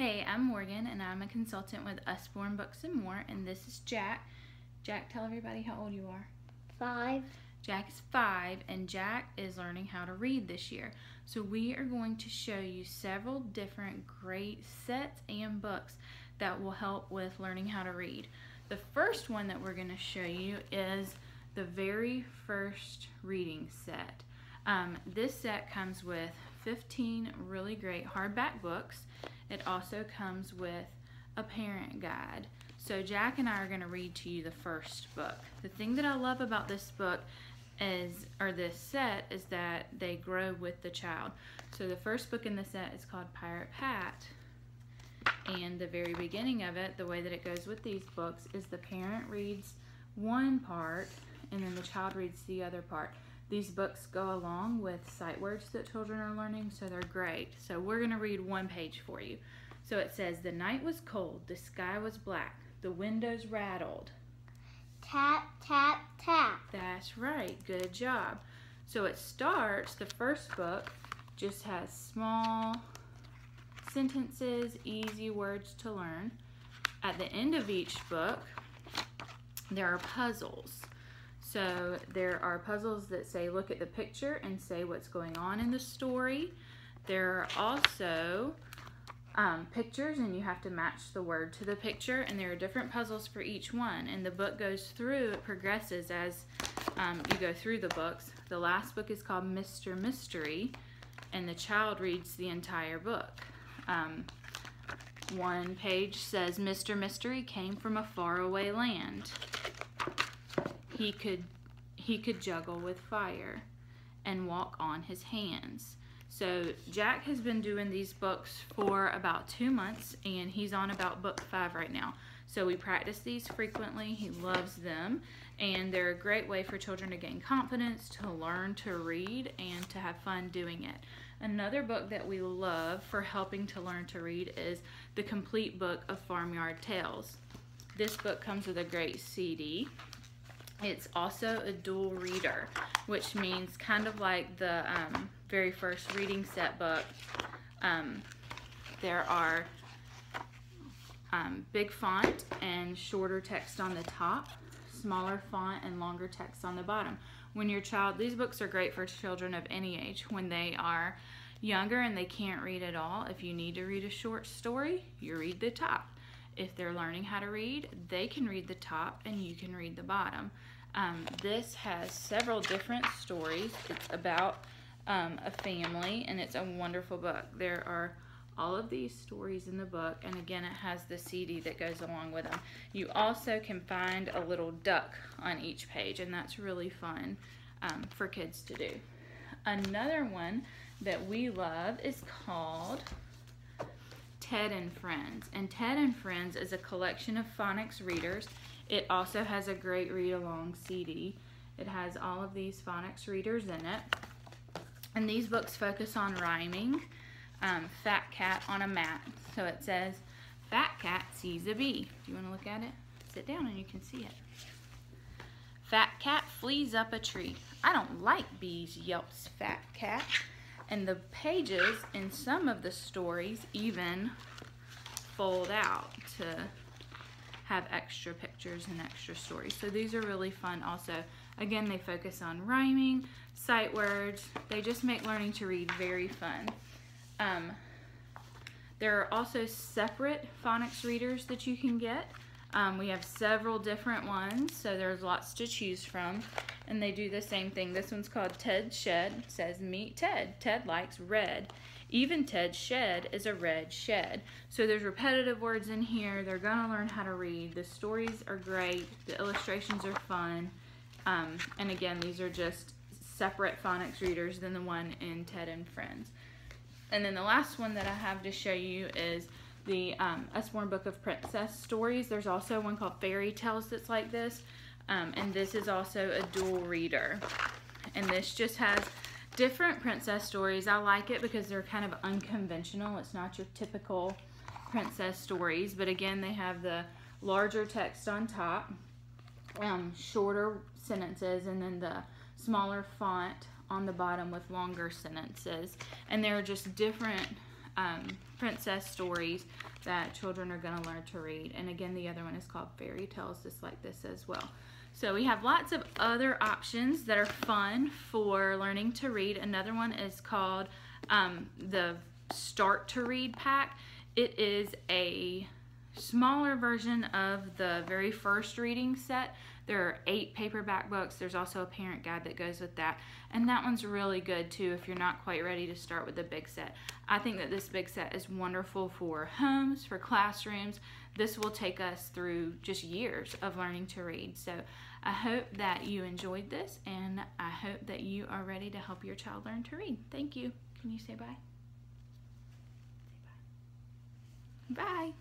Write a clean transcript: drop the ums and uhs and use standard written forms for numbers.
Hey, I'm Morgan, and I'm a consultant with Usborne Books and More, and this is Jack. Jack, tell everybody how old you are. 5. Jack is 5, and Jack is learning how to read this year. So we are going to show you several different great sets and books that will help with learning how to read. The first one that we're going to show you is the very first reading set. This set comes with 15 really great hardback books. It also comes with a parent guide. So Jack and I are going to read to you the first book. The thing that I love about this book this set is that they grow with the child. So the first book in the set is called Pirate Pat. And the very beginning of it, the way that it goes with these books, is the parent reads one part and then the child reads the other part. These books go along with sight words that children are learning, so they're great. So we're going to read one page for you. So it says, the night was cold, the sky was black, the windows rattled. Tap, tap, tap. That's right, good job. So it starts, the first book just has small sentences, easy words to learn. At the end of each book, there are puzzles. So there are puzzles that say look at the picture and say what's going on in the story. There are also pictures, and you have to match the word to the picture, and there are different puzzles for each one, and the book goes through, it progresses as you go through the books. The last book is called Mr. Mystery, and the child reads the entire book. One page says, Mr. Mystery came from a faraway land. He could juggle with fire and walk on his hands. So Jack has been doing these books for about 2 months, and he's on about book 5 right now. So we practice these frequently. He loves them, and they're a great way for children to gain confidence, to learn to read, and to have fun doing it. Another book that we love for helping to learn to read is The Complete Book of Farmyard Tales. This book comes with a great CD. It's also a dual reader, which means kind of like the very first reading set book. There are big font and shorter text on the top, smaller font and longer text on the bottom. When your child, these books are great for children of any age. When they are younger and they can't read at all, if you need to read a short story, you read the top. If they're learning how to read, they can read the top and you can read the bottom. This has several different stories. It's about a family, and it's a wonderful book. There are all of these stories in the book, and again, it has the CD that goes along with them. You also can find a little duck on each page, and that's really fun for kids to do. Another one that we love is called Ted and Friends, and Ted and Friends is a collection of phonics readers. It also has a great read-along CD. It has all of these phonics readers in it, and these books focus on rhyming. Fat cat on a mat. So it says, fat cat sees a bee. Do you want to look at it? Sit down and you can see it. Fat cat flees up a tree. I don't like bees, yelps fat cat. And the pages in some of the stories even fold out to have extra pictures and extra stories. So these are really fun also. Again, they focus on rhyming, sight words. They just make learning to read very fun. There are also separate phonics readers that you can get. We have several different ones, so there's lots to choose from, and they do the same thing. This one's called Ted's Shed. It says, meet Ted. Ted likes red. Even Ted's shed is a red shed. So there's repetitive words in here. They're gonna learn how to read. The stories are great. The illustrations are fun. And again, these are just separate phonics readers than the one in Ted and Friends. And then the last one that I have to show you is the Usborne Book of Princess Stories. There's also one called Fairy Tales that's like this. And this is also a dual reader. And this just has different princess stories. I like it because they're kind of unconventional. It's not your typical princess stories. But again, they have the larger text on top, shorter sentences, and then the smaller font on the bottom with longer sentences. And there are just different princess stories that children are going to learn to read. And again, the other one is called Fairy Tales, just like this as well. So we have lots of other options that are fun for learning to read. Another one is called the Start to Read pack. It is a smaller version of the very first reading set. There are 8 paperback books. There's also a parent guide that goes with that. And that one's really good too if you're not quite ready to start with the big set. I think that this big set is wonderful for homes, for classrooms. This will take us through just years of learning to read. So I hope that you enjoyed this, and I hope that you are ready to help your child learn to read. Thank you. Can you say bye? Say bye. Bye.